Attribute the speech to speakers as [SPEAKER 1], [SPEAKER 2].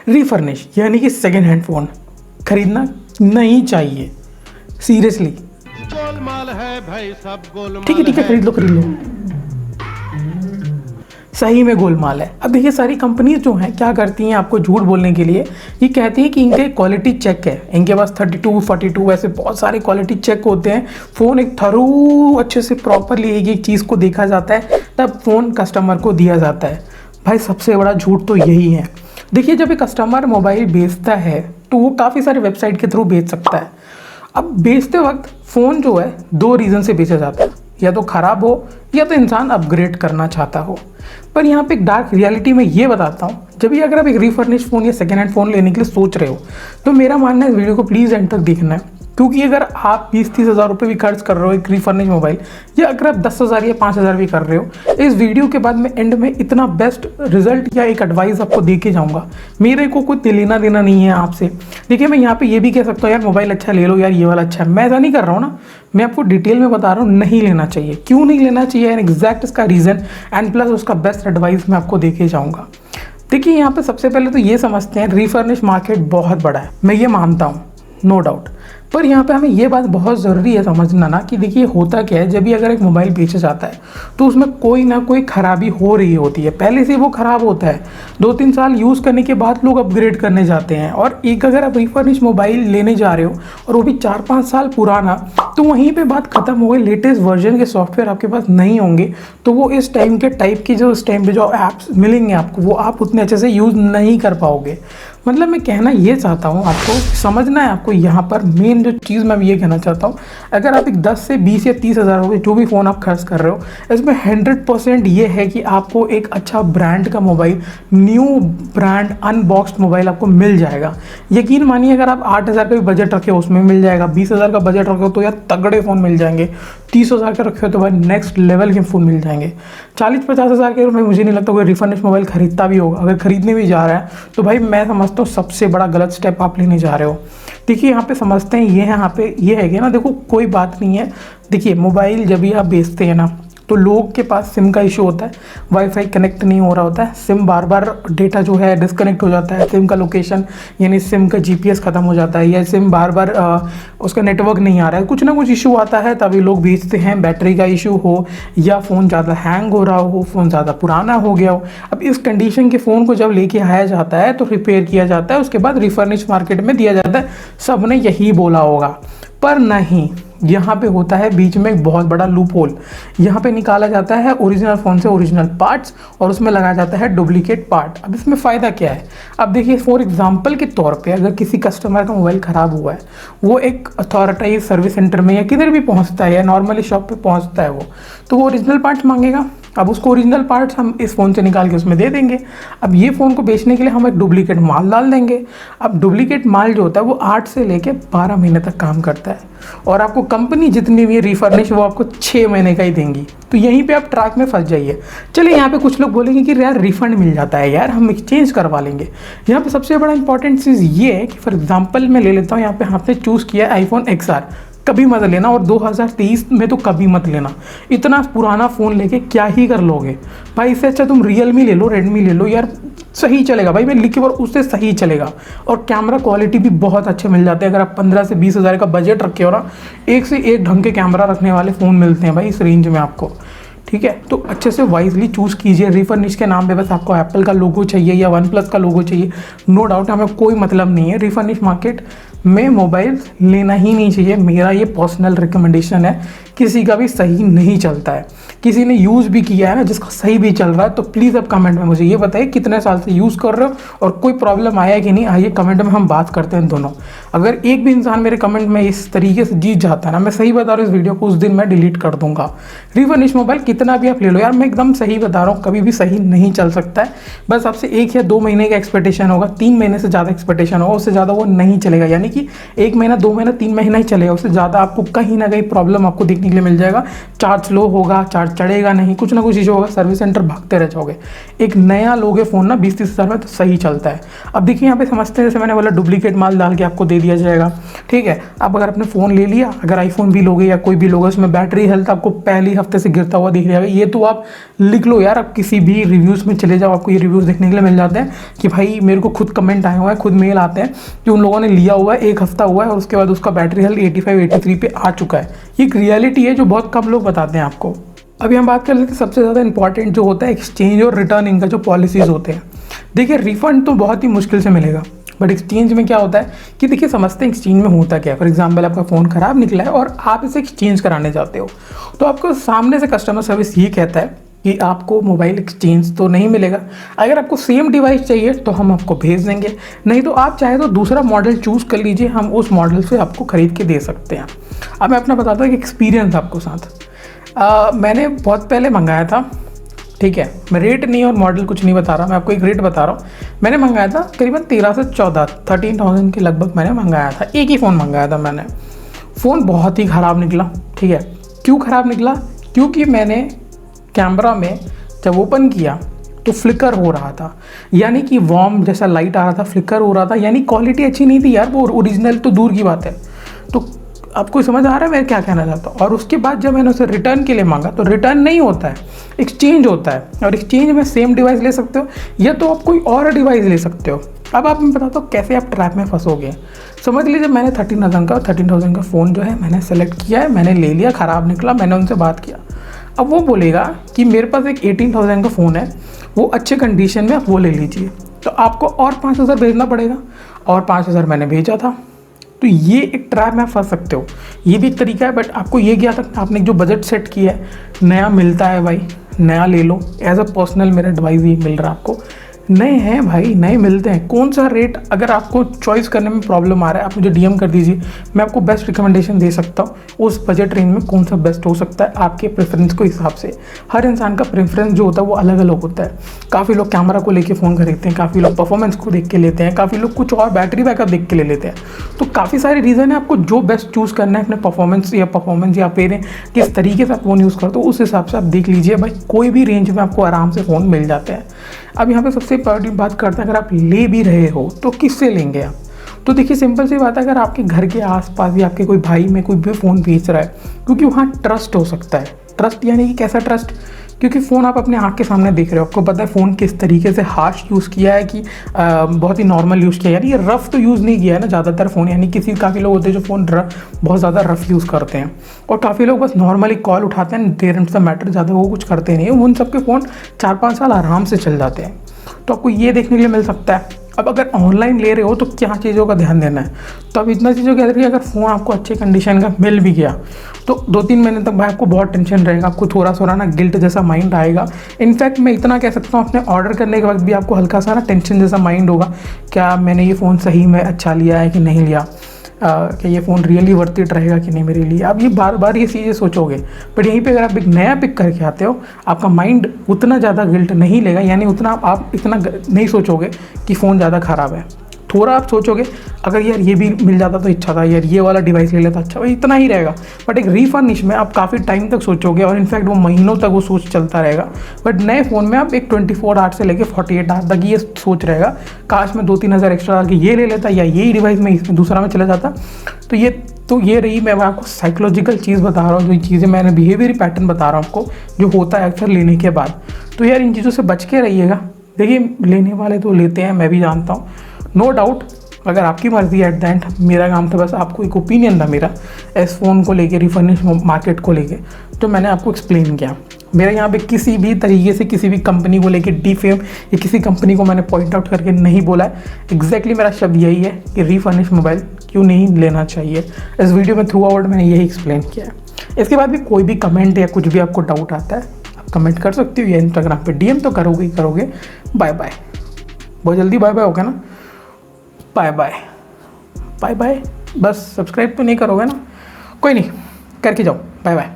[SPEAKER 1] Refurnish यानी कि second hand phone खरीदना नहीं चाहिए, सीरियसली।
[SPEAKER 2] गोलमाल है भाई, सब गोलमाल
[SPEAKER 1] ठीक है, खरीद लो, सही में गोलमाल है। अब देखिए सारी कंपनीज जो हैं क्या करती हैं आपको झूठ बोलने के लिए, ये कहती हैं कि इनके क्वालिटी चेक है, इनके पास 32 42 ऐसे बहुत सारे क्वालिटी चेक होते हैं। फ़ोन एक थरू अच्छे से प्रॉपरली एक चीज़ को देखा जाता है, तब फ़ोन कस्टमर को दिया जाता है। भाई सबसे बड़ा झूठ तो यही है। देखिए जब एक कस्टमर मोबाइल बेचता है तो वो काफ़ी सारे वेबसाइट के थ्रू बेच सकता है। अब बेचते वक्त फ़ोन जो है 2 रीज़न से बेचा जाता है, या तो ख़राब हो या तो इंसान अपग्रेड करना चाहता हो। पर यहाँ पे एक डार्क रियलिटी में ये बताता हूँ, जब भी अगर आप एक रिफर्निश फ़ोन या सेकेंड हैंड फ़ोन लेने के लिए सोच रहे हो तो मेरा मानना है इस वीडियो को प्लीज़ एंड तक देखना है, क्योंकि अगर आप 20-30 हज़ार रुपये भी खर्च कर रहे हो एक रिफर्निश मोबाइल, या अगर आप 10,000 या 5,000 भी कर रहे हो, इस वीडियो के बाद मैं एंड में इतना बेस्ट रिजल्ट या एक एडवाइस आपको दे के जाऊँगा। मेरे को कोई लेना देना नहीं है आपसे। देखिए मैं यहाँ पे ये भी कह सकता हूँ यार मोबाइल अच्छा ले लो यार, ये वाला अच्छा है, मैं ऐसा नहीं कर रहा हूँ ना, मैं आपको डिटेल में बता रहा हूँ नहीं लेना चाहिए, क्यों नहीं लेना चाहिए एंड एग्जैक्ट इसका रीज़न एंड प्लस उसका बेस्ट एडवाइस मैं आपको दे के जाऊँगा। देखिए यहाँ पे सबसे पहले तो ये समझते हैं रिफर्निश मार्केट बहुत बड़ा है, मैं ये मानता हूँ, नो डाउट। पर यहाँ पे हमें ये बात बहुत ज़रूरी है समझना ना कि देखिए होता क्या है, जब भी अगर एक मोबाइल बेचा जाता है तो उसमें कोई ना कोई ख़राबी हो रही होती है, पहले से वो ख़राब होता है, 2-3 साल यूज़ करने के बाद लोग अपग्रेड करने जाते हैं। और एक अगर आप रिफर्निश मोबाइल लेने जा रहे हो और वो भी 4-5 साल पुराना, तो वहीं पर बात ख़त्म हो गई। लेटेस्ट वर्जन के सॉफ्टवेयर आपके पास नहीं होंगे तो वो इस टाइम के टाइप की जो इस टाइम पर जो ऐप्स मिलेंगे आपको, वो आप उतने अच्छे से यूज़ नहीं कर पाओगे। मतलब मैं कहना ये चाहता हूँ, आपको समझना है, आपको यहाँ पर मेन जो चीज़ मैं ये कहना चाहता हूँ, अगर आप एक 10 से 20 या 30 हज़ार रुपये जो भी फ़ोन आप खर्च कर रहे हो, इसमें 100% ये है कि आपको एक अच्छा ब्रांड का मोबाइल, न्यू ब्रांड अनबॉक्स्ड मोबाइल आपको मिल जाएगा। यकीन मानिए अगर आप 8,000 का भी बजट रखे हो उसमें मिल जाएगा, 20,000 का बजट रखे हो तो यार तगड़े फ़ोन मिल जाएंगे, 30,000 का रखे हो तो भाई नेक्स्ट लेवल के फ़ोन मिल जाएंगे। 40-50 हज़ार के में मुझे नहीं लगता कोई रिफर्निश मोबाइल खरीदता भी होगा। अगर खरीदने भी जा रहा है तो भाई मैं समझता हूँ सबसे बड़ा गलत स्टेप आप लेने जा रहे हो। देखिए यहाँ पे समझते हैं ये है, यहाँ पे ये है कि ना, देखो कोई बात नहीं है। देखिए मोबाइल जब भी आप बेचते हैं ना तो लोग के पास सिम का इशू होता है, वाईफाई कनेक्ट नहीं हो रहा होता है, सिम बार बार डेटा जो है डिस्कनेक्ट हो जाता है, सिम का लोकेशन यानी सिम का जीपीएस ख़त्म हो जाता है, या सिम बार बार उसका नेटवर्क नहीं आ रहा है, कुछ ना कुछ इशू आता है, तभी लोग बेचते हैं। बैटरी का इशू हो या फ़ोन ज़्यादा हैंग हो रहा हो, फ़ोन ज़्यादा पुराना हो गया हो, अब इस कंडीशन के फ़ोन को जब लेके आया जाता है तो रिपेयर किया जाता है, उसके बाद रिफर्निश मार्केट में दिया जाता है। सब ने यही बोला होगा, पर नहीं, यहाँ पे होता है बीच में एक बहुत बड़ा लूप होल। यहाँ पे निकाला जाता है ओरिजिनल फ़ोन से ओरिजिनल पार्ट्स और उसमें लगाया जाता है डुप्लीकेट पार्ट। अब इसमें फ़ायदा क्या है? अब देखिए फॉर एग्जांपल के तौर पे अगर किसी कस्टमर का मोबाइल ख़राब हुआ है, वो एक अथॉरिटाइज सर्विस सेंटर में या किधर भी पहुँचता है या नॉर्मली शॉप पे पहुँचता है वो, तो वो ओरिजिनल पार्ट्स मांगेगा। अब उसको ओरिजिनल पार्ट्स हम इस फ़ोन से निकाल के उसमें दे देंगे। अब ये फ़ोन को बेचने के लिए हम एक डुप्लीकेट माल डाल देंगे। अब डुप्लीकेट माल जो होता है वो 8 से लेके 12 महीने तक काम करता है, और आपको कंपनी जितनी भी रिफर्निश वो आपको 6 महीने का ही देंगी। तो यहीं पे आप ट्रैक में फंस जाइए। चलिए यहाँ पे कुछ लोग बोलेंगे कि यार रिफंड मिल जाता है, यार हम एक्सचेंज करवा लेंगे। यहाँ पे सबसे बड़ा इंपॉर्टेंट चीज़ ये है कि फॉर एग्जाम्पल मैं ले लेता हूँ, यहाँ पे आपने चूज़ किया आईफोन XR, कभी मत लेना, और 2023 में तो कभी मत लेना। इतना पुराना फ़ोन लेके क्या ही कर लोगे भाई? इससे अच्छा तुम रियलमी ले लो, रेडमी ले लो, यार सही चलेगा भाई, मैं लिखी और उससे सही चलेगा। और कैमरा क्वालिटी भी बहुत अच्छे मिल जाते हैं। अगर आप 15 से 20 हज़ार का बजट रखे हो ना, एक से एक ढंग के कैमरा रखने वाले फ़ोन मिलते हैं भाई इस रेंज में आपको। ठीक है, तो अच्छे से वाइजली चूज़ कीजिए। रिफर्निश के नाम पे बस आपको एप्पल का लोगो चाहिए या OnePlus का लोगो चाहिए, नो डाउट, हमें कोई मतलब नहीं है। रिफर्निश मार्केट में मोबाइल लेना ही नहीं चाहिए, मेरा ये पर्सनल रिकमेंडेशन है। किसी का भी सही नहीं चलता है, किसी ने यूज़ भी किया है ना जिसका सही भी चल रहा है, तो प्लीज़ आप कमेंट में मुझे ये बताइए कितने साल से यूज़ कर रहे हो और कोई प्रॉब्लम आया है कि नहीं, आइए कमेंट में हम बात करते हैं दोनों। अगर एक भी इंसान मेरे कमेंट में इस तरीके से जीत जाता है ना, मैं सही बता रहा हूँ, इस वीडियो को उस दिन मैं डिलीट कर दूंगा। रिफर्निश मोबाइल कितना भी आप ले लो यार, मैं एकदम सही बता रहा हूँ, कभी भी सही नहीं चल सकता है। बस आपसे 1 या 2 महीने का एक्सपेक्टेशन होगा, 3 महीने से ज़्यादा एक्सपेक्टेशन होगा, उससे ज़्यादा वो नहीं चलेगा। यानी कि 1 महीना, 2 महीना, 3 महीना ही चलेगा, उससे ज़्यादा आपको कहीं ना कहीं प्रॉब्लम आपको देखने के लिए मिल जाएगा। चार्ज स्लो होगा, चार्ज चढ़ेगा नहीं, कुछ ना कुछ इशू होगा, सर्विस सेंटर भागते रह जाओगे। एक नया लोगे फ़ोन ना 20-30 हज़ार में तो सही चलता है। अब देखिए यहाँ पे समझते हैं, जैसे मैंने बोला डुप्लीकेट माल डाल के आपको दे दिया जाएगा, ठीक है। आप अगर अपने फ़ोन ले लिया, अगर आईफोन भी लोगे या कोई भी लोगे, उसमें बैटरी हेल्थ आपको पहले हफ्ते से गिरता हुआ दिख जाएगा। ये तो आप लिख लो यार, आप किसी भी रिव्यूज़ में चले जाओ, आपको ये रिव्यूज़ देखने के लिए मिल जाते हैं कि भाई मेरे को खुद कमेंट आए हुए हैं, खुद मेल आते हैं कि उन लोगों ने लिया हुआ है, 1 हफ्ता हुआ है और उसके बाद उसका बैटरी हेल्थ 85-83 पे आ चुका है। ये एक रियलिटी है जो बहुत कम लोग बताते हैं आपको। अभी हम बात कर लेते हैं सबसे ज़्यादा इंपॉर्टेंट जो होता है एक्सचेंज और रिटर्निंग का जो पॉलिसीज़ होते हैं। देखिए रिफ़ंड तो बहुत ही मुश्किल से मिलेगा, बट एक्सचेंज में क्या होता है कि देखिए समझते हैं एक्सचेंज में होता क्या है। फॉर एग्जांपल आपका फ़ोन ख़राब निकला है और आप इसे एक्सचेंज कराने जाते हो, तो आपको सामने से कस्टमर सर्विस ये कहता है कि आपको मोबाइल एक्सचेंज तो नहीं मिलेगा, अगर आपको सेम डिवाइस चाहिए तो हम आपको भेज देंगे, नहीं तो आप चाहे तो दूसरा मॉडल चूज़ कर लीजिए, हम उस मॉडल से आपको ख़रीद के दे सकते हैं। अब मैं अपना बताता हूँ कि एक्सपीरियंस आपको साथ। मैंने बहुत पहले मंगाया था, ठीक है, मैं रेट नहीं और मॉडल कुछ नहीं बता रहा, मैं आपको एक रेट बता रहा हूँ। मैंने मंगाया था करीबन 13 से 13,000 के लगभग मैंने मंगाया था, एक ही फ़ोन मंगाया था मैंने। फ़ोन बहुत ही ख़राब निकला, ठीक है। क्यों ख़राब निकला? क्योंकि मैंने कैमरा में जब ओपन किया तो फ्लिकर हो रहा था, यानी कि वार्म जैसा लाइट आ रहा था, फ्लिकर हो रहा था, यानी क्वालिटी अच्छी नहीं थी यार, वो ओरिजिनल तो दूर की बात है। तो आपको समझ आ रहा है मैं क्या कहना चाहता हूँ। और उसके बाद जब मैंने उसे रिटर्न के लिए मांगा तो रिटर्न नहीं होता है, एक्सचेंज होता है। और एक्सचेंज में सेम डिवाइस ले सकते हो या तो आप कोई और डिवाइस ले सकते हो। अब आप मैं बताता हूँ कैसे आप ट्रैप में फंसोगे। समझ लीजिए मैंने 13,000 का फ़ोन जो है मैंने सेलेक्ट किया है, मैंने ले लिया, ख़राब निकला, मैंने उनसे बात किया। अब वो बोलेगा कि मेरे पास एक 18,000 का फ़ोन है, वो अच्छे कंडीशन में, आप वो ले लीजिए, तो आपको और 5,000 भेजना पड़ेगा, और 5,000 मैंने भेजा था। तो ये एक ट्रैप में फंस सकते हो, ये भी एक तरीका है। बट आपको ये क्या था, आपने जो बजट सेट किया है, नया मिलता है भाई, नया ले लो। एज अ पर्सनल मेरा एडवाइस ये मिल रहा है आपको, नए हैं भाई, नए मिलते हैं। कौन सा रेट, अगर आपको चॉइस करने में प्रॉब्लम आ रहा है, आप मुझे डीएम कर दीजिए, मैं आपको बेस्ट रिकमेंडेशन दे सकता हूँ उस बजट रेंज में कौन सा बेस्ट हो सकता है आपके प्रेफरेंस के हिसाब से। हर इंसान का प्रेफरेंस जो होता है वो अलग अलग होता है। काफ़ी लोग कैमरा को लेके फ़ोन खरीदते हैं, काफ़ी लोग परफॉर्मेंस को देख के लेते हैं, काफ़ी लोग कुछ और बैटरी बैकअप देख के ले लेते हैं। तो काफ़ी सारे रीज़न है, आपको जो बेस्ट चूज़ करना है अपने परफॉर्मेंस या फिर किस तरीके से आप फ़ोन यूज़ करते हो, उस हिसाब से आप देख लीजिए भाई, कोई भी रेंज में आपको आराम से फ़ोन मिल जाते हैं। अब यहाँ पे सबसे बड़ी बात करते हैं, अगर आप ले भी रहे हो तो किससे लेंगे आप? तो देखिए सिंपल सी बात है, अगर आपके घर के आसपास या आपके कोई भाई में कोई भी फ़ोन बेच रहा है, क्योंकि वहाँ ट्रस्ट हो सकता है। ट्रस्ट यानी कि कैसा ट्रस्ट? क्योंकि फ़ोन आप अपने आँख के सामने देख रहे हो, आपको पता है फ़ोन किस तरीके से हार्श यूज़ किया है कि बहुत ही नॉर्मल यूज़ किया है, यानी ये रफ़ तो यूज़ नहीं किया है ना ज़्यादातर फ़ोन। यानी काफ़ी लोग होते हैं जो फ़ोन बहुत ज़्यादा रफ़ यूज़ करते हैं, और काफ़ी लोग बस नॉर्मली कॉल उठाते हैं, देर द मैटर, ज़्यादा वो कुछ करते नहीं। उन सबके फ़ोन 4-5 साल आराम से चल जाते हैं। तो आपको ये देखने के लिए मिल सकता है। अब अगर ऑनलाइन ले रहे हो तो क्या चीज़ों का ध्यान देना है, तो अब इतना चीज़ों का, अगर फ़ोन आपको अच्छे कंडीशन का मिल भी गया तो 2-3 महीने तक भाई आपको बहुत टेंशन रहेगा, आपको थोड़ा सा ना गिल्ट जैसा माइंड आएगा। इनफैक्ट मैं इतना कह सकता हूँ, अपने ऑर्डर करने के वक्त भी आपको हल्का सा ना टेंशन जैसा माइंड होगा, क्या मैंने ये फ़ोन सही में अच्छा लिया है कि नहीं लिया, कि ये फ़ोन रियली वर्थ इट रहेगा कि नहीं मेरे लिए। आप ये बार बार ये चीज़ें सोचोगे, बट यहीं पे अगर आप एक नया पिक करके आते हो, आपका माइंड उतना ज़्यादा गिल्ट नहीं लेगा, यानी उतना आप इतना नहीं सोचोगे कि फ़ोन ज़्यादा ख़राब है। थोड़ा आप सोचोगे अगर यार ये भी मिल जाता तो अच्छा था, यार ये वाला डिवाइस ले लेता अच्छा, इतना ही रहेगा। बट एक रीफर्निश में आप काफ़ी टाइम तक सोचोगे, और इनफैक्ट वो महीनों तक वो सोच चलता रहेगा। बट नए फ़ोन में आप एक 24 आवर्स से लेकर 48 आवर्स तक ये सोच रहेगा, काश मैं 2-3 हज़ार एक्स्ट्रा डाल के ये ले लेता, या यही डिवाइस में इसमें दूसरा में चला जाता। तो ये रही, मैं आपको साइकोलॉजिकल चीज़ बता रहा हूँ, जो चीज़ें मैंने बिहेवियरी पैटर्न बता रहा हूँ आपको, जो होता है अक्सर लेने के बाद। तो यार इन चीज़ों से बच के रहिएगा। देखिए लेने वाले तो लेते हैं, मैं भी जानता हूँ, नो डाउट। अगर आपकी मर्ज़ी है, एट द एंड मेरा काम था बस आपको एक ओपिनियन था मेरा इस फ़ोन को लेके, रिफर्निश मार्केट को लेके, तो मैंने आपको एक्सप्लेन किया। मेरा यहाँ पे किसी भी तरीके से किसी भी कंपनी को लेके डिफेम या किसी कंपनी को मैंने पॉइंट आउट करके नहीं बोला है। एग्जैक्टली मेरा शब्द यही है कि रिफर्निश मोबाइल क्यों नहीं लेना चाहिए। इस वीडियो में थ्रू आउट मैंने यही एक्सप्लेन किया है। इसके बाद भी कोई भी कमेंट या कुछ भी आपको डाउट आता है, आप कमेंट कर सकते हो, या इंस्टाग्राम पर DM तो करोगे ही करोगे। बाय बाय, बहुत जल्दी बाय बाय होगा ना, बाय बाय बाय बाय। बस सब्सक्राइब तो नहीं करोगे ना, कोई नहीं, करके जाओ, बाय बाय।